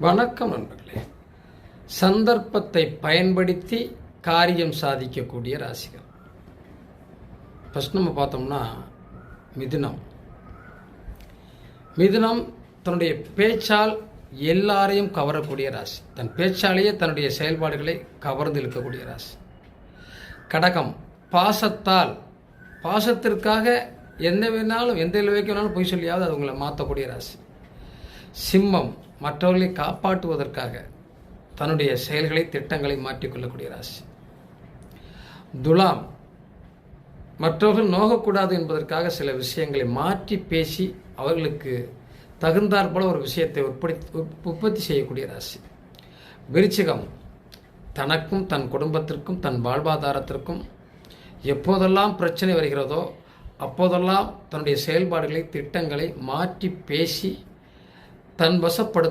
வணக்கம் நண்பர்களே. சந்தர்ப்பத்தை பயன்படுத்தி காரியம் சாதிக்கக்கூடிய ராசிகள். ஃபஸ்ட் நம்ம பார்த்தோம்னா மிதுனம். மிதுனம் தன்னுடைய பேச்சால் எல்லாரையும் கவரக்கூடிய ராசி. தன் பேச்சாலேயே தன்னுடைய செயல்பாடுகளை கவர்ந்து இழுக்கக்கூடிய ராசி. கடகம் பாசத்தால், பாசத்திற்காக எந்த நிலைமைக்கு வேணாலும் பொய் சொல்லியாவது அது உங்களை மாற்றக்கூடிய ராசி. சிம்மம் மற்றவர்களை காப்பாற்றுவதற்காக தன்னுடைய செயல்களை திட்டங்களை மாற்றிக்கொள்ளக்கூடிய ராசி. துலாம் மற்றவர்கள் நோகக்கூடாது என்பதற்காக சில விஷயங்களை மாற்றி பேசி அவர்களுக்கு தகுந்தாற் போல ஒரு விஷயத்தை உற்பத்தி செய்யக்கூடிய ராசி. விருச்சிகம் தனக்கும் தன் குடும்பத்திற்கும் தன் வாழ்வாதாரத்திற்கும் எப்போதெல்லாம் பிரச்சனை வருகிறதோ அப்போதெல்லாம் தன்னுடைய செயல்பாடுகளை திட்டங்களை மாற்றி பேசி தன் வசப்படுத்த